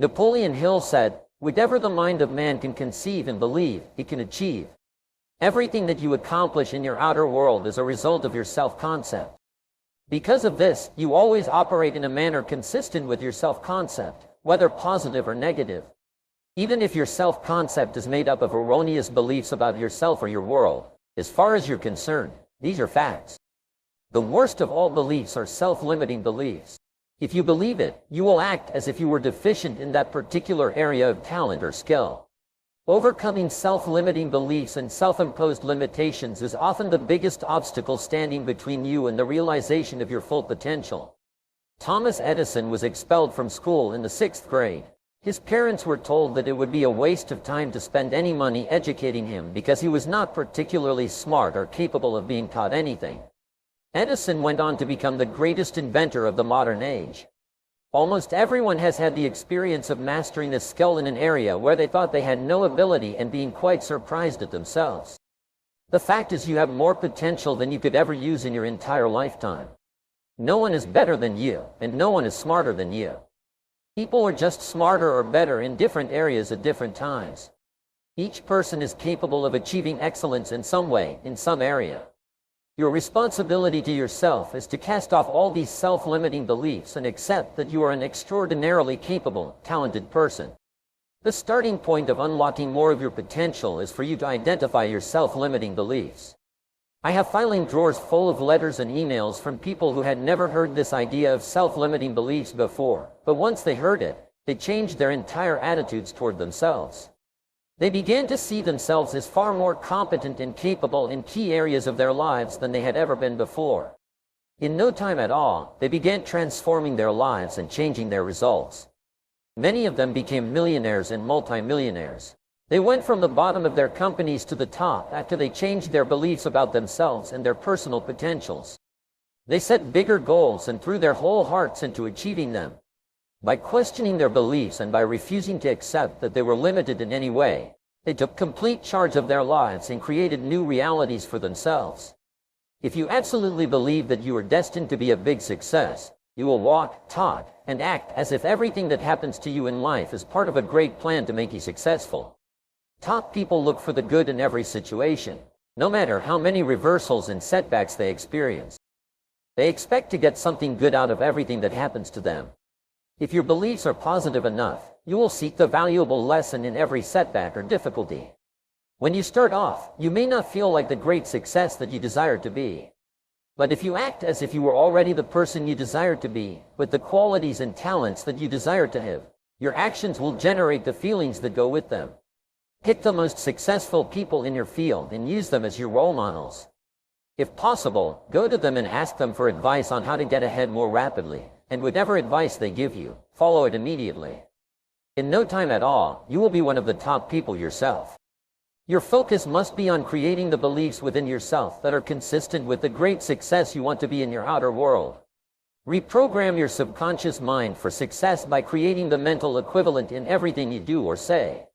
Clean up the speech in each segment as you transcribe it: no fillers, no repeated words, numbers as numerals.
Napoleon Hill said, "Whatever the mind of man can conceive and believe, it can achieve." Everything that you accomplish in your outer world is a result of your self-concept. Because of this, you always operate in a manner consistent with your self-concept, whether positive or negative. Even if your self-concept is made up of erroneous beliefs about yourself or your world, as far as you're concerned, these are facts. The worst of all beliefs are self-limiting beliefs. If you believe it, you will act as if you were deficient in that particular area of talent or skill. Overcoming self-limiting beliefs and self-imposed limitations is often the biggest obstacle standing between you and the realization of your full potential. Thomas Edison was expelled from school in the 6th grade. His parents were told that it would be a waste of time to spend any money educating him because he was not particularly smart or capable of being taught anything. Edison went on to become the greatest inventor of the modern age. Almost everyone has had the experience of mastering a skill in an area where they thought they had no ability and being quite surprised at themselves. The fact is, you have more potential than you could ever use in your entire lifetime. No one is better than you, and no one is smarter than you. People are just smarter or better in different areas at different times. Each person is capable of achieving excellence in some way, in some area. Your responsibility to yourself is to cast off all these self-limiting beliefs and accept that you are an extraordinarily capable, talented person. The starting point of unlocking more of your potential is for you to identify your self-limiting beliefs. I have filing drawers full of letters and emails from people who had never heard this idea of self-limiting beliefs before, but once they heard it, they changed their entire attitudes toward themselves. They began to see themselves as far more competent and capable in key areas of their lives than they had ever been before. In no time at all, they began transforming their lives and changing their results. Many of them became millionaires and multimillionaires. They went from the bottom of their companies to the top after they changed their beliefs about themselves and their personal potentials. They set bigger goals and threw their whole hearts into achieving them. By questioning their beliefs and by refusing to accept that they were limited in any way, they took complete charge of their lives and created new realities for themselves. If you absolutely believe that you are destined to be a big success, you will walk, talk, and act as if everything that happens to you in life is part of a great plan to make you successful. Top people look for the good in every situation, no matter how many reversals and setbacks they experience. They expect to get something good out of everything that happens to them. If your beliefs are positive enough, you will seek the valuable lesson in every setback or difficulty. When you start off, you may not feel like the great success that you desire to be. But if you act as if you were already the person you desire to be, with the qualities and talents that you desire to have, your actions will generate the feelings that go with them. Pick the most successful people in your field and use them as your role models. If possible, go to them and ask them for advice on how to get ahead more rapidly, and whatever advice they give you, follow it immediately. In no time at all, you will be one of the top people yourself. Your focus must be on creating the beliefs within yourself that are consistent with the great success you want to be in your outer world. Reprogram your subconscious mind for success by creating the mental equivalent in everything you do or say.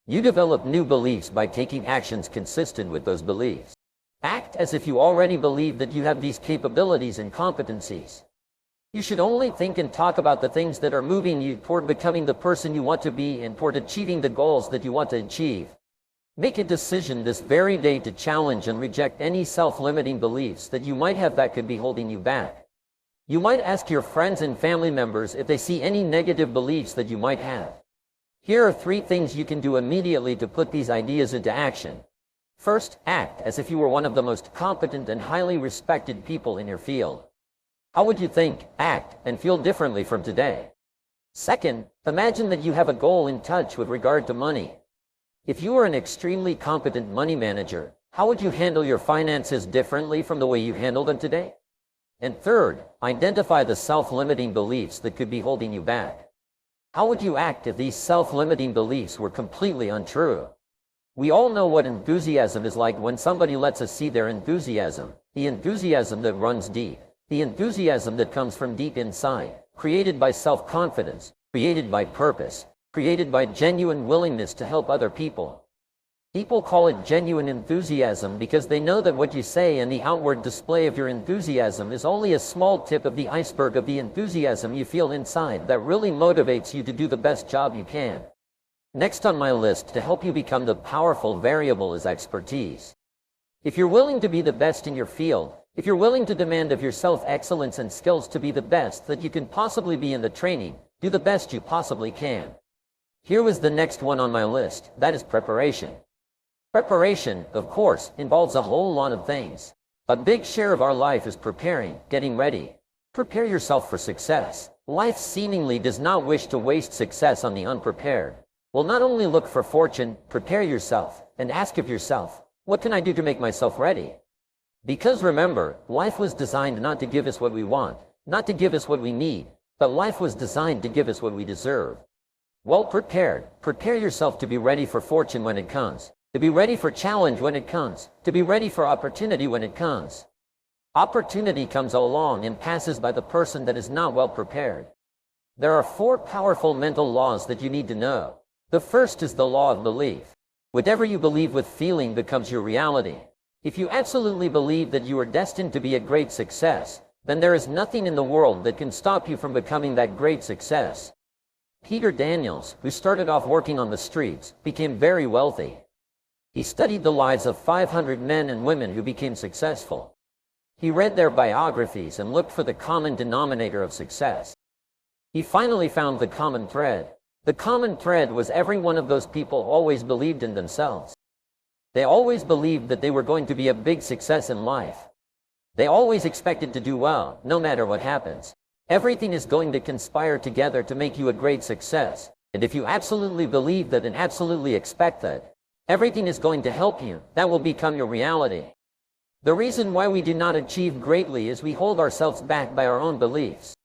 You develop new beliefs by taking actions consistent with those beliefs. Act as if you already believe that you have these capabilities and competencies. You should only think and talk about the things that are moving you toward becoming the person you want to be and toward achieving the goals that you want to achieve. Make a decision this very day to challenge and reject any self-limiting beliefs that you might have that could be holding you back. You might ask your friends and family members if they see any negative beliefs that you might have. Here are 3 things you can do immediately to put these ideas into action. First, act as if you were one of the most competent and highly respected people in your field. How would you think, act, and feel differently from today? Second, imagine that you have a goal in touch with regard to money. If you were an extremely competent money manager, how would you handle your finances differently from the way you handle them today? And third, identify the self-limiting beliefs that could be holding you back. How would you act if these self-limiting beliefs were completely untrue? We all know what enthusiasm is like when somebody lets us see their enthusiasm, the enthusiasm that runs deep. The enthusiasm that comes from deep inside, created by self-confidence, created by purpose, created by genuine willingness to help other people. People call it genuine enthusiasm because they know that what you say and the outward display of your enthusiasm is only a small tip of the iceberg of the enthusiasm you feel inside that really motivates you to do the best job you can. Next on my list to help you become the powerful variable is expertise. If you're willing to be the best in your field, if you're willing to demand of yourself excellence and skills to be the best that you can possibly be in the training, do the best you possibly can. Here was the next one on my list, that is preparation. Preparation, of course, involves a whole lot of things. A big share of our life is preparing, getting ready. Prepare yourself for success. Life seemingly does not wish to waste success on the unprepared. Well, not only look for fortune, prepare yourself, and ask of yourself, what can I do to make myself ready? Because remember, life was designed not to give us what we want, not to give us what we need, but life was designed to give us what we deserve. Well prepared, prepare yourself to be ready for fortune when it comes. To be ready for challenge when it comes, to be ready for opportunity when it comes. Opportunity comes along and passes by the person that is not well prepared. There are 4 powerful mental laws that you need to know. The first is the law of belief. Whatever you believe with feeling becomes your reality. If you absolutely believe that you are destined to be a great success, then there is nothing in the world that can stop you from becoming that great success. Peter Daniels, who started off working on the streets, became very wealthy. He studied the lives of 500 men and women who became successful. He read their biographies and looked for the common denominator of success. He finally found the common thread. The common thread was every one of those people always believed in themselves. They always believed that they were going to be a big success in life. They always expected to do well, no matter what happens. Everything is going to conspire together to make you a great success. And if you absolutely believe that and absolutely expect that, everything is going to help you. That will become your reality. The reason why we do not achieve greatly is we hold ourselves back by our own beliefs.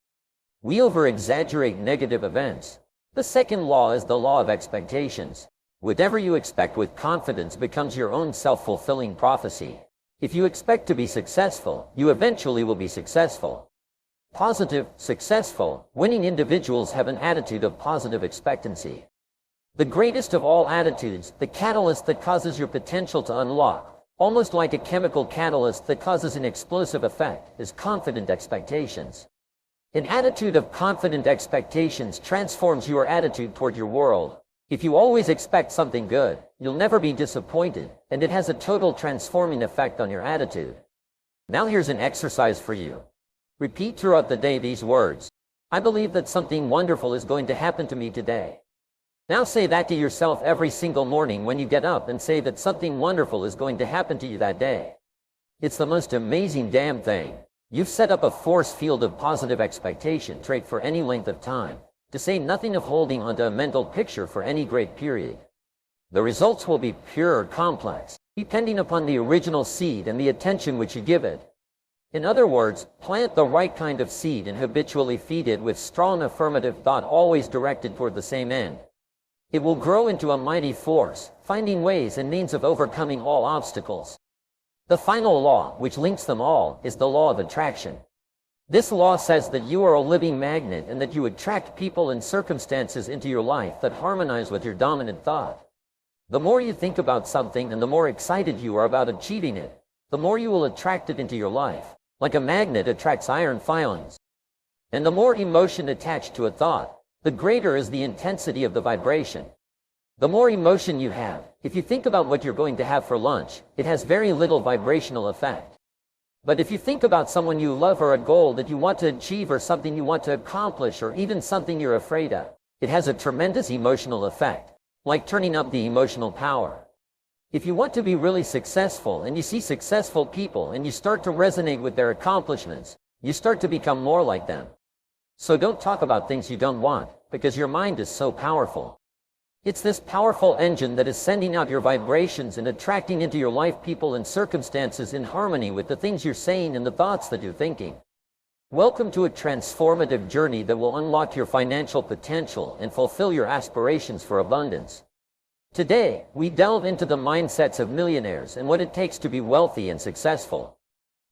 We over-exaggerate negative events. The second law is the law of expectations. Whatever you expect with confidence becomes your own self-fulfilling prophecy. If you expect to be successful, you eventually will be successful. Positive, successful, winning individuals have an attitude of positive expectancy. The greatest of all attitudes, the catalyst that causes your potential to unlock, almost like a chemical catalyst that causes an explosive effect, is confident expectations. An attitude of confident expectations transforms your attitude toward your world. If you always expect something good, you'll never be disappointed, and it has a total transforming effect on your attitude. Now here's an exercise for you. Repeat throughout the day these words. I believe that something wonderful is going to happen to me today. Now say that to yourself every single morning when you get up and say that something wonderful is going to happen to you that day. It's the most amazing damn thing. You've set up a force field of positive expectation trait for any length of time, to say nothing of holding onto a mental picture for any great period. The results will be pure or complex, depending upon the original seed and the attention which you give it. In other words, plant the right kind of seed and habitually feed it with strong affirmative thought always directed toward the same end. It will grow into a mighty force, finding ways and means of overcoming all obstacles. The final law, which links them all, is the law of attraction. This law says that you are a living magnet and that you attract people and circumstances into your life that harmonize with your dominant thought. The more you think about something and the more excited you are about achieving it, the more you will attract it into your life, like a magnet attracts iron filings. And the more emotion attached to a thought, the greater is the intensity of the vibration. The more emotion you have, if you think about what you're going to have for lunch, it has very little vibrational effect. But if you think about someone you love or a goal that you want to achieve or something you want to accomplish or even something you're afraid of, it has a tremendous emotional effect, like turning up the emotional power. If you want to be really successful and you see successful people and you start to resonate with their accomplishments, you start to become more like them. So don't talk about things you don't want, because your mind is so powerful. It's this powerful engine that is sending out your vibrations and attracting into your life people and circumstances in harmony with the things you're saying and the thoughts that you're thinking. Welcome to a transformative journey that will unlock your financial potential and fulfill your aspirations for abundance. Today, we delve into the mindsets of millionaires and what it takes to be wealthy and successful.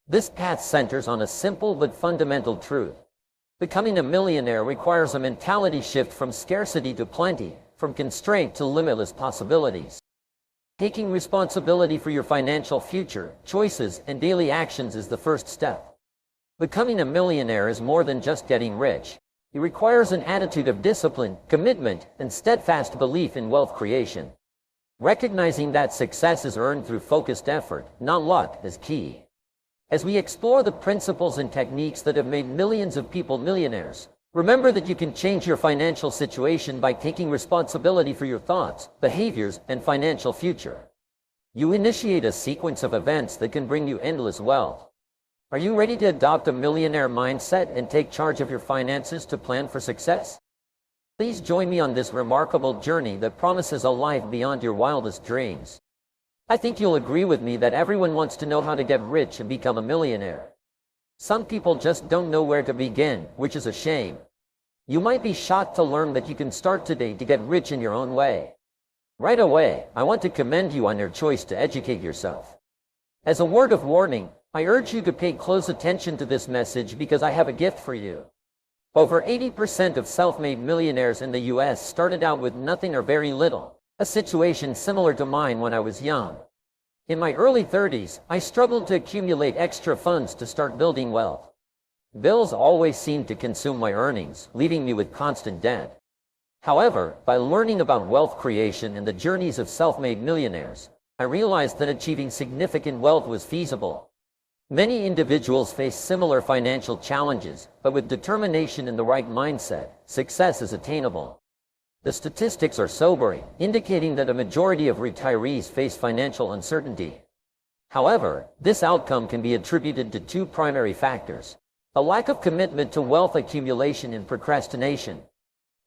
This path centers on a simple but fundamental truth. Becoming a millionaire requires a mentality shift from scarcity to plenty, from constraint to limitless possibilities. Taking responsibility for your financial future, choices, and daily actions is the first step. Becoming a millionaire is more than just getting rich. It requires an attitude of discipline, commitment, and steadfast belief in wealth creation. Recognizing that success is earned through focused effort, not luck, is key. As we explore the principles and techniques that have made millions of people millionaires, remember that you can change your financial situation by taking responsibility for your thoughts, behaviors, and financial future. You initiate a sequence of events that can bring you endless wealth. Are you ready to adopt a millionaire mindset and take charge of your finances to plan for success? Please join me on this remarkable journey that promises a life beyond your wildest dreams. I think you'll agree with me that everyone wants to know how to get rich and become a millionaire. Some people just don't know where to begin, which is a shame. You might be shocked to learn that you can start today to get rich in your own way. Right away, I want to commend you on your choice to educate yourself. As a word of warning, I urge you to pay close attention to this message because I have a gift for you. Over 80% of self-made millionaires in the US started out with nothing or very little, a situation similar to mine when I was young. In my early 30s, I struggled to accumulate extra funds to start building wealth. Bills always seemed to consume my earnings, leaving me with constant debt. However, by learning about wealth creation and the journeys of self-made millionaires, I realized that achieving significant wealth was feasible. Many individuals face similar financial challenges, but with determination and the right mindset, success is attainable. The statistics are sobering, indicating that a majority of retirees face financial uncertainty. However, this outcome can be attributed to two primary factors: a lack of commitment to wealth accumulation and procrastination.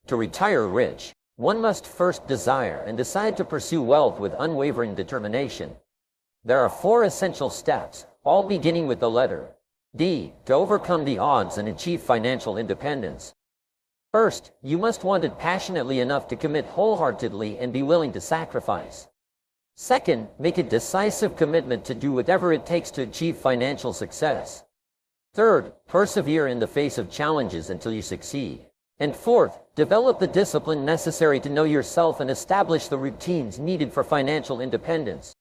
To retire rich, one must first desire and decide to pursue wealth with unwavering determination. There are 4 essential steps, all beginning with the letter D, to overcome the odds and achieve financial independence. First, you must want it passionately enough to commit wholeheartedly and be willing to sacrifice. Second, make a decisive commitment to do whatever it takes to achieve financial success. Third, persevere in the face of challenges until you succeed. And fourth, develop the discipline necessary to know yourself and establish the routines needed for financial independence.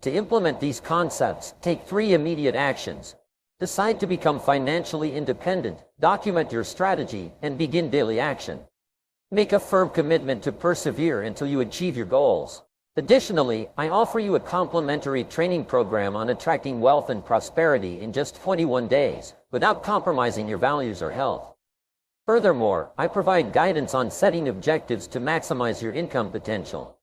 To implement these concepts, take 3 immediate actions. Decide to become financially independent, document your strategy, and begin daily action. Make a firm commitment to persevere until you achieve your goals. Additionally, I offer you a complimentary training program on attracting wealth and prosperity in just 21 days, without compromising your values or health. Furthermore, I provide guidance on setting objectives to maximize your income potential.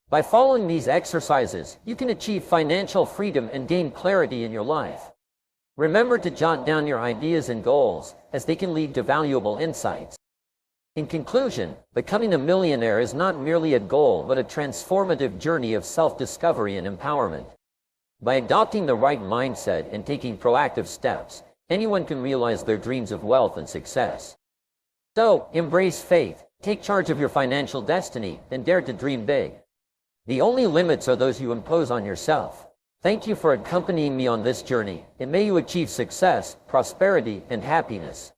By following these exercises, you can achieve financial freedom and gain clarity in your life. Remember to jot down your ideas and goals, as they can lead to valuable insights. In conclusion, becoming a millionaire is not merely a goal but a transformative journey of self-discovery and empowerment. By adopting the right mindset and taking proactive steps, anyone can realize their dreams of wealth and success. So, embrace faith, take charge of your financial destiny, and dare to dream big. The only limits are those you impose on yourself. Thank you for accompanying me on this journey, and may you achieve success, prosperity, and happiness.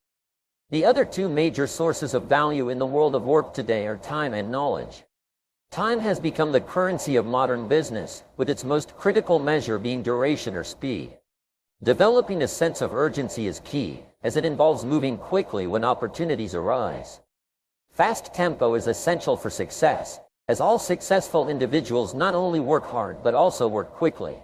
The other 2 major sources of value in the world of work today are time and knowledge. Time has become the currency of modern business, with its most critical measure being duration or speed. Developing a sense of urgency is key, as it involves moving quickly when opportunities arise. Fast tempo is essential for success, as all successful individuals not only work hard but also work quickly.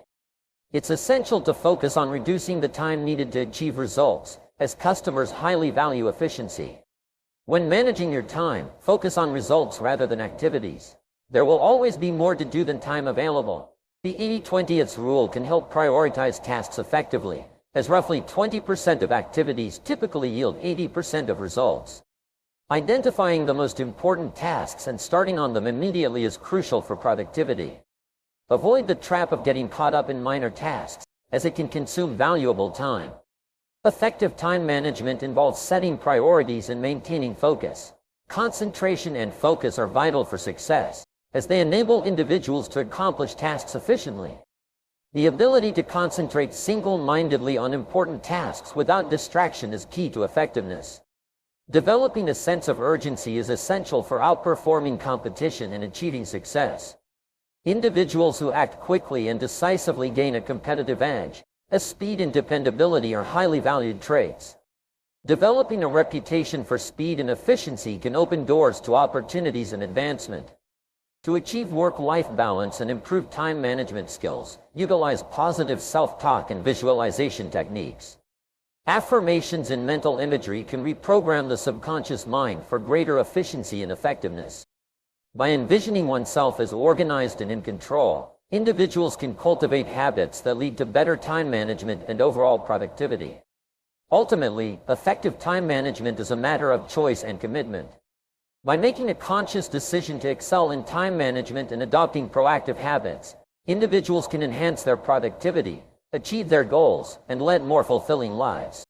It's essential to focus on reducing the time needed to achieve results, as customers highly value efficiency. When managing your time, focus on results rather than activities. There will always be more to do than time available. The 80-20 rule can help prioritize tasks effectively, as roughly 20% of activities typically yield 80% of results. Identifying the most important tasks and starting on them immediately is crucial for productivity. Avoid the trap of getting caught up in minor tasks, as it can consume valuable time. Effective time management involves setting priorities and maintaining focus. Concentration and focus are vital for success, as they enable individuals to accomplish tasks efficiently. The ability to concentrate single-mindedly on important tasks without distraction is key to effectiveness. Developing a sense of urgency is essential for outperforming competition and achieving success. Individuals who act quickly and decisively gain a competitive edge, as speed and dependability are highly valued traits. Developing a reputation for speed and efficiency can open doors to opportunities and advancement. To achieve work-life balance and improve time management skills, utilize positive self-talk and visualization techniques. Affirmations and mental imagery can reprogram the subconscious mind for greater efficiency and effectiveness. By envisioning oneself as organized and in control, individuals can cultivate habits that lead to better time management and overall productivity. Ultimately, effective time management is a matter of choice and commitment. By making a conscious decision to excel in time management and adopting proactive habits, individuals can enhance their productivity, achieve their goals, and lead more fulfilling lives.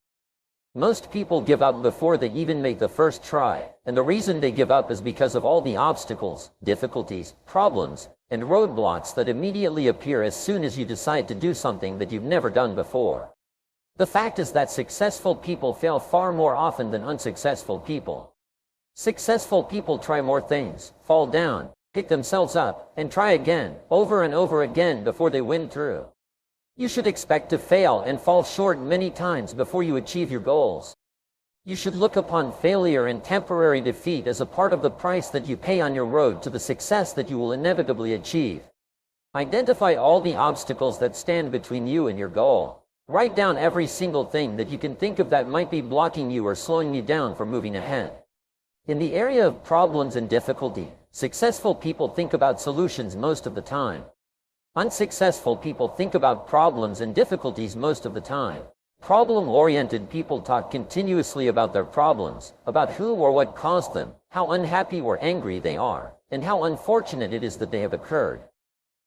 Most people give up before they even make the first try, and the reason they give up is because of all the obstacles, difficulties, problems, and roadblocks that immediately appear as soon as you decide to do something that you've never done before. The fact is that successful people fail far more often than unsuccessful people. Successful people try more things, fall down, pick themselves up, and try again, over and over again before they win through. You should expect to fail and fall short many times before you achieve your goals. You should look upon failure and temporary defeat as a part of the price that you pay on your road to the success that you will inevitably achieve. Identify all the obstacles that stand between you and your goal. Write down every single thing that you can think of that might be blocking you or slowing you down from moving ahead. In the area of problems and difficulty, successful people think about solutions most of the time. Unsuccessful people think about problems and difficulties most of the time. Problem-oriented people talk continuously about their problems, about who or what caused them, how unhappy or angry they are, and how unfortunate it is that they have occurred.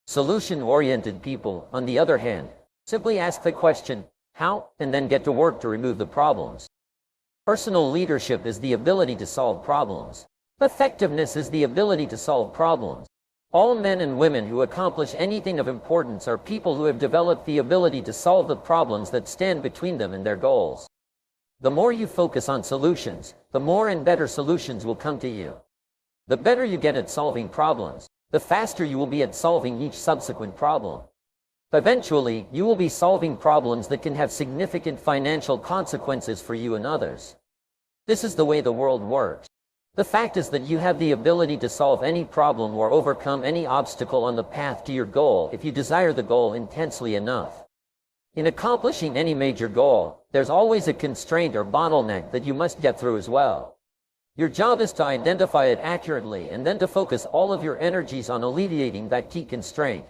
Solution-oriented people, on the other hand, simply ask the question, how, and then get to work to remove the problems. Personal leadership is the ability to solve problems. Effectiveness is the ability to solve problems. All men and women who accomplish anything of importance are people who have developed the ability to solve the problems that stand between them and their goals. The more you focus on solutions, the more and better solutions will come to you. The better you get at solving problems, the faster you will be at solving each subsequent problem. Eventually, you will be solving problems that can have significant financial consequences for you and others. This is the way the world works. The fact is that you have the ability to solve any problem or overcome any obstacle on the path to your goal if you desire the goal intensely enough. In accomplishing any major goal, there's always a constraint or bottleneck that you must get through as well. Your job is to identify it accurately and then to focus all of your energies on alleviating that key constraint.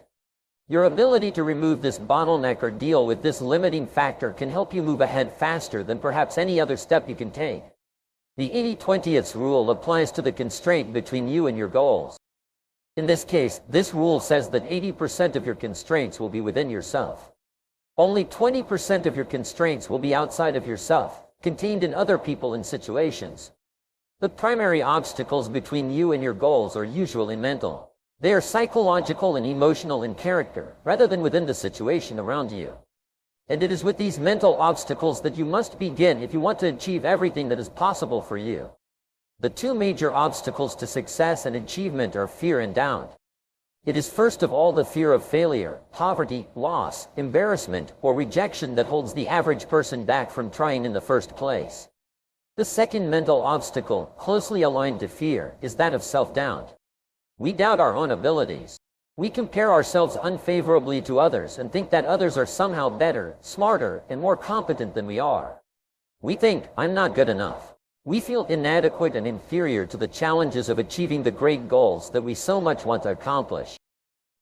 Your ability to remove this bottleneck or deal with this limiting factor can help you move ahead faster than perhaps any other step you can take. The 80-20 rule applies to the constraint between you and your goals. In this case, this rule says that 80% of your constraints will be within yourself. Only 20% of your constraints will be outside of yourself, contained in other people and situations. The primary obstacles between you and your goals are usually mental. They are psychological and emotional in character, rather than within the situation around you. And it is with these mental obstacles that you must begin if you want to achieve everything that is possible for you. The two major obstacles to success and achievement are fear and doubt. It is first of all the fear of failure, poverty, loss, embarrassment, or rejection that holds the average person back from trying in the first place. The second mental obstacle, closely aligned to fear, is that of self-doubt. We doubt our own abilities. We compare ourselves unfavorably to others and think that others are somehow better, smarter, and more competent than we are. We think, I'm not good enough. We feel inadequate and inferior to the challenges of achieving the great goals that we so much want to accomplish.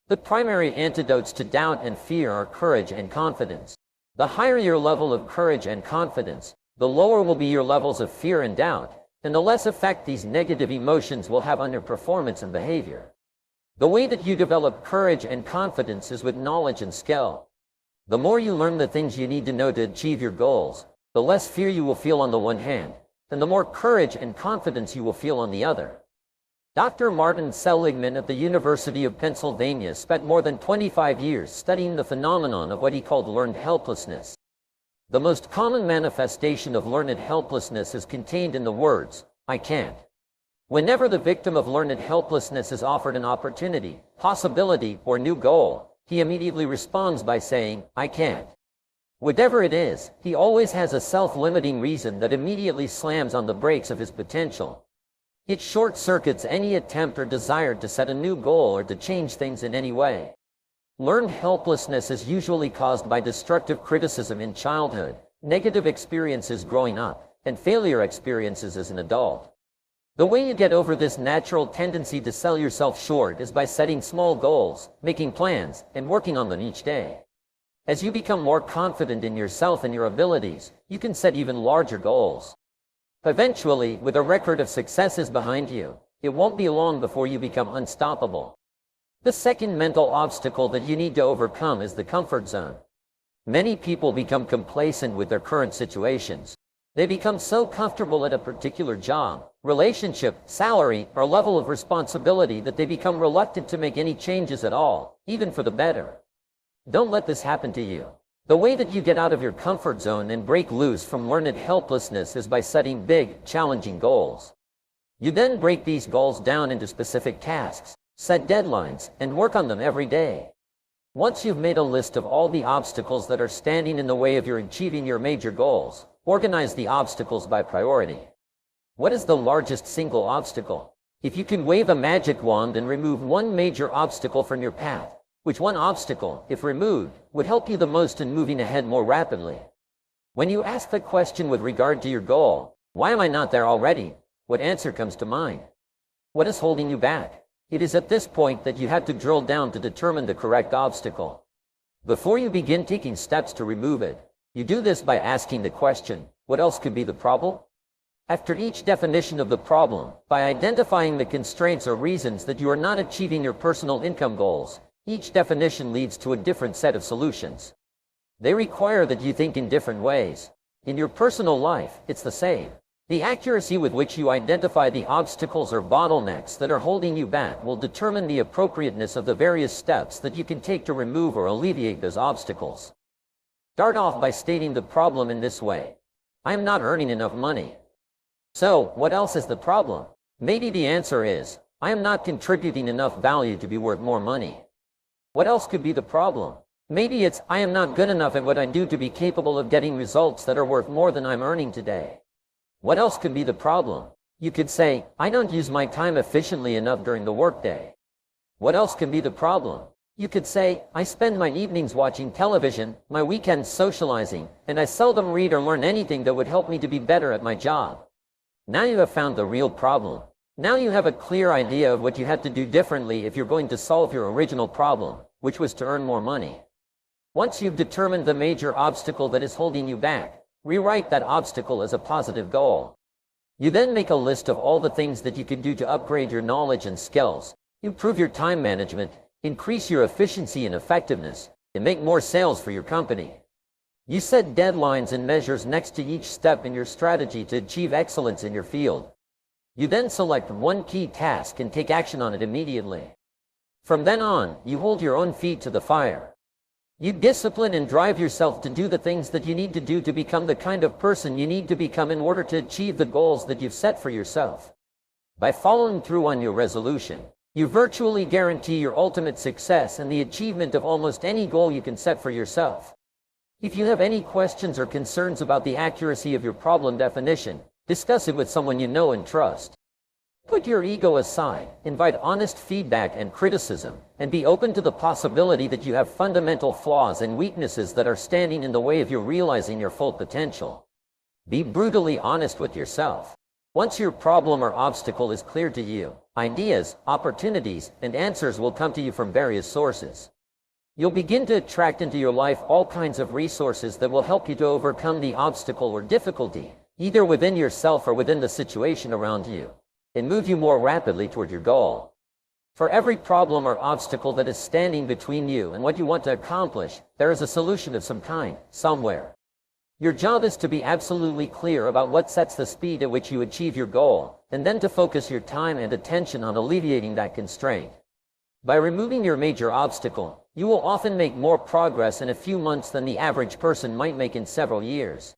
The primary antidotes to doubt and fear are courage and confidence. The higher your level of courage and confidence, the lower will be your levels of fear and doubt, and the less effect these negative emotions will have on your performance and behavior. The way that you develop courage and confidence is with knowledge and skill. The more you learn the things you need to know to achieve your goals, the less fear you will feel on the one hand, and the more courage and confidence you will feel on the other. Dr. Martin Seligman at the University of Pennsylvania spent more than 25 years studying the phenomenon of what he called learned helplessness. The most common manifestation of learned helplessness is contained in the words, I can't. Whenever the victim of learned helplessness is offered an opportunity, possibility, or new goal, he immediately responds by saying, "I can't." Whatever it is, he always has a self-limiting reason that immediately slams on the brakes of his potential. It short-circuits any attempt or desire to set a new goal or to change things in any way. Learned helplessness is usually caused by destructive criticism in childhood, negative experiences growing up, and failure experiences as an adult. The way you get over this natural tendency to sell yourself short is by setting small goals, making plans, and working on them each day. As you become more confident in yourself and your abilities, you can set even larger goals. Eventually, with a record of successes behind you, it won't be long before you become unstoppable. The second mental obstacle that you need to overcome is the comfort zone. Many people become complacent with their current situations. They become so comfortable at a particular job, relationship, salary, or level of responsibility that they become reluctant to make any changes at all, even for the better. Don't let this happen to you. The way that you get out of your comfort zone and break loose from learned helplessness is by setting big, challenging goals. You then break these goals down into specific tasks, set deadlines, and work on them every day. Once you've made a list of all the obstacles that are standing in the way of your achieving your major goals, organize the obstacles by priority. What is the largest single obstacle? If you can wave a magic wand and remove one major obstacle from your path, which one obstacle, if removed, would help you the most in moving ahead more rapidly? When you ask the question with regard to your goal, "Why am I not there already?" what answer comes to mind? What is holding you back? It is at this point that you have to drill down to determine the correct obstacle. Before you begin taking steps to remove it, you do this by asking the question, what else could be the problem? After each definition of the problem, by identifying the constraints or reasons that you are not achieving your personal income goals, each definition leads to a different set of solutions. They require that you think in different ways. In your personal life, it's the same. The accuracy with which you identify the obstacles or bottlenecks that are holding you back will determine the appropriateness of the various steps that you can take to remove or alleviate those obstacles. Start off by stating the problem in this way. "I am not earning enough money." So, what else is the problem? Maybe the answer is, "I am not contributing enough value to be worth more money." What else could be the problem? Maybe it's, "I am not good enough at what I do to be capable of getting results that are worth more than I'm earning today." What else could be the problem? You could say, "I don't use my time efficiently enough during the workday." What else can be the problem? You could say, "I spend my evenings watching television, my weekends socializing, and I seldom read or learn anything that would help me to be better at my job." Now you have found the real problem. Now you have a clear idea of what you had to do differently if you're going to solve your original problem, which was to earn more money. Once you've determined the major obstacle that is holding you back, rewrite that obstacle as a positive goal. You then make a list of all the things that you can do to upgrade your knowledge and skills, improve your time management, increase your efficiency and effectiveness, and make more sales for your company. You set deadlines and measures next to each step in your strategy to achieve excellence in your field. You then select one key task and take action on it immediately. From then on, you hold your own feet to the fire. You discipline and drive yourself to do the things that you need to do to become the kind of person you need to become in order to achieve the goals that you've set for yourself. By following through on your resolution, you virtually guarantee your ultimate success and the achievement of almost any goal you can set for yourself. If you have any questions or concerns about the accuracy of your problem definition, discuss it with someone you know and trust. Put your ego aside, invite honest feedback and criticism, and be open to the possibility that you have fundamental flaws and weaknesses that are standing in the way of you realizing your full potential. Be brutally honest with yourself. Once your problem or obstacle is clear to you, ideas, opportunities, and answers will come to you from various sources. You'll begin to attract into your life all kinds of resources that will help you to overcome the obstacle or difficulty, either within yourself or within the situation around you, and move you more rapidly toward your goal. For every problem or obstacle that is standing between you and what you want to accomplish, there is a solution of some kind, somewhere. Your job is to be absolutely clear about what sets the speed at which you achieve your goal, and then to focus your time and attention on alleviating that constraint. By removing your major obstacle, you will often make more progress in a few months than the average person might make in several years.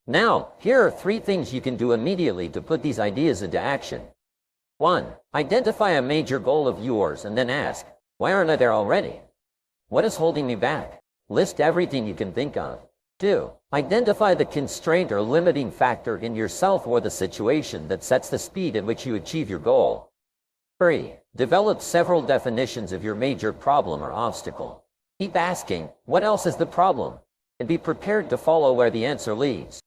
Now, here are 3 things you can do immediately to put these ideas into action. 1. Identify a major goal of yours and then ask, why aren't I there already? What is holding me back? List everything you can think of. 2. Identify the constraint or limiting factor in yourself or the situation that sets the speed at which you achieve your goal. 3. Develop several definitions of your major problem or obstacle. Keep asking, what else is the problem? And be prepared to follow where the answer leads.